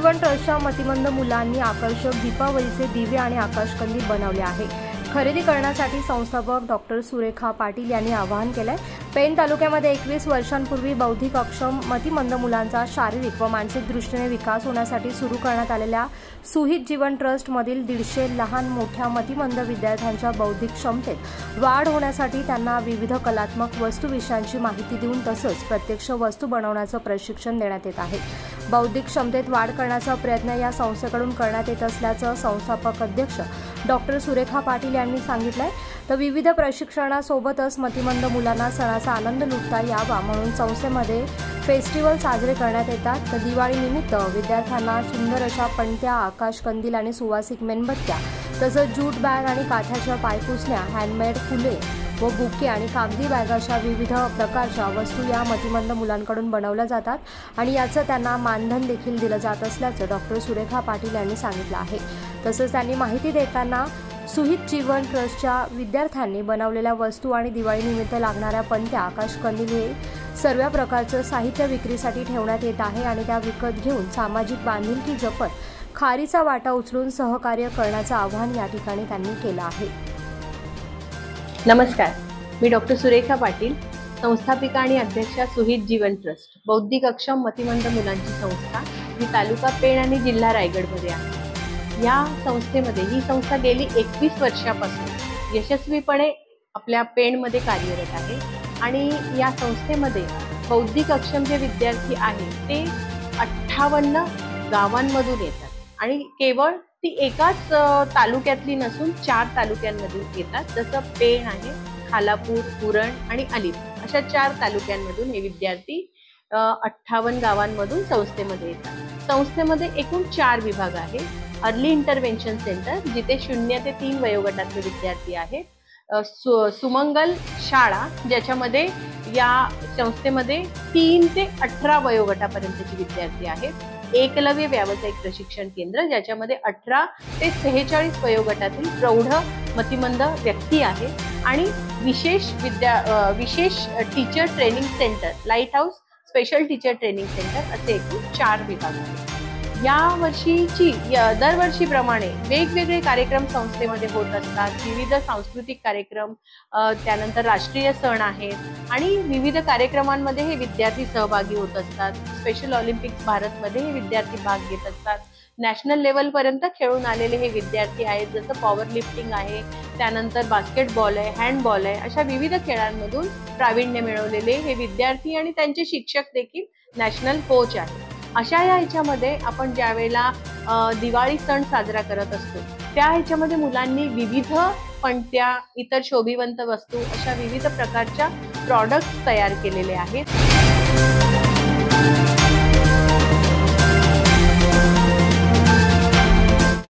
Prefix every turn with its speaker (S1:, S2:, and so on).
S1: जीवन ट्रस्टच्या मतिमंद मुलांनी आकर्षक दीपावलीचे दिवे आणि आकाशकंदील बनवले आहे। खरेदी करण्यासाठी संस्थापक डॉक्टर सुरेखा पाटील यांनी आवाहन केले। पेण तालुक्यामध्ये 21 वर्षांपूर्वी बौद्धिक अक्षम मतिमंद मुलांचा शारीरिक व मानसिक दृष्टीने विकास होण्यासाठी सुरू करण्यात आलेल्या सुहित जीवन ट्रस्ट मधील 150 लहान मोठ्या मतिमंद विद्यार्थ्यांच्या बौद्धिक क्षमतेत वाढ होण्यासाठी त्यांना विविध कलात्मक वस्तू विषयांची माहिती देऊन तसंच प्रत्यक्ष वस्तू बनवण्याचं प्रशिक्षण देण्यात येत आहे। बौद्धिक क्षमतेत वाढ करण्याचा प्रयत्न या संस्थेकडून करण्यात येत असल्याचं संस्थापक अध्यक्ष डॉक्टर सुरेखा पाटील यांनी सांगितलंय। तर विविध प्रशिक्षणासोबतच मतिमंद मुलांना सणाचा आनंद लुटता यावा म्हणून संस्थेमध्ये फेस्टिवल साजरे करण्यात येतात। तर दिवाळी निमित्त विद्यार्थ्यांना सुंदर अशा पणत्या, आकाशकंदील आणि सुवासिक मेणबत्त्या तसंच जूट बॅग आणि काथ्याच्या पायपुसण्या, हँडमेड फुले व बुके आणि कागदी बॅग अशा विविध प्रकारच्या वस्तू या मतिमंद मुलांकडून बनवल्या जातात आणि याचं त्यांना मानधन देखील दिलं जात असल्याचं डॉक्टर सुरेखा पाटील यांनी सांगितलं आहे। तसंच त्यांनी माहिती देताना सुहित जीवन ट्रस्टच्या विद्यार्थ्यांनी बनवलेल्या वस्तू आणि दिवाळीनिमित्त लागणाऱ्या पणत्या, आकाशकंदील हे सर्व प्रकारचं साहित्य विक्रीसाठी ठेवण्यात येत आहे आणि त्या विकत घेऊन सामाजिक बांधिलकी जपत खारीचा वाटा उचलून सहकार्य करण्याचं आवाहन या ठिकाणी त्यांनी केलं आहे।
S2: नमस्कार, मी डॉक्टर सुरेखा पाटील, संस्थापिका आणि अध्यक्षा सुहित जीवन ट्रस्ट, बौद्धिक अक्षम मतिमंद मुलांची संस्था, ही तालुका पेण आणि जिल्हा रायगडमध्ये आहे। या संस्थेमध्ये ही संस्था गेली 21 वर्षापासून यशस्वीपणे आपल्या पेणमध्ये कार्यरत आहे आणि या संस्थेमध्ये बौद्धिक अक्षम जे विद्यार्थी आहेत ते 58 गावांमधून येतात आणि केवळ ती एकाच तालुक्यातली नसून 4 तालुक्यांमधून येतात, जसं पेण आहे, खालापूर, उरण आणि अलिबाग अशा 4 तालुक्यांमधून हे विद्यार्थी 58 गावांमधून संस्थेमध्ये येतात। संस्थेमध्ये एकूण 4 विभाग आहेत। अर्ली इंटरव्हेन्शन सेंटर जिथे 0 ते 3 वयोगटातले विद्यार्थी आहेत, सुमंगल शाळा ज्याच्यामध्ये या संस्थेमध्ये 3 ते 18 वयोगटापर्यंतचे विद्यार्थी आहेत, एकलव्य व्यावसायिक प्रशिक्षण केंद्र ज्याच्यामध्ये 18 ते 46 वयोगटातील प्रौढ मतिमंद व्यक्ती आहेत आणि विशेष teacher training centre, light house special teacher training centre असे एकूण 4 विभाग आहेत। या वर्षीची दरवर्षीप्रमाणे वेगवेगळे कार्यक्रम संस्थेमध्ये होत असतात। विविध सांस्कृतिक कार्यक्रम, त्यानंतर राष्ट्रीय सण आहेत आणि विविध कार्यक्रमांमध्ये हे विद्यार्थी सहभागी होत असतात। स्पेशल ऑलिम्पिक्स भारतमध्ये हे विद्यार्थी भाग घेत असतात। नॅशनल लेवल पर्यंत खेळून आलेले हे विद्यार्थी आहेत, जसं पॉवर लिफ्टिंग आहे, त्यानंतर बास्केटबॉल आहे, हँडबॉल आहे, अशा विविध खेळांमधून प्रावीण्य मिळवलेले हे विद्यार्थी आणि त्यांचे शिक्षक देखील नॅशनल कोच आहेत। अशा या ह्याच्यामध्ये आपण ज्या वेळेला दिवाळी सण साजरा करत असतो त्या ह्याच्यामध्ये मुलांनी विविध पणत्या, इतर शोभिवंत वस्तू अशा विविध प्रकारच्या प्रॉडक्ट्स तयार केलेले आहेत।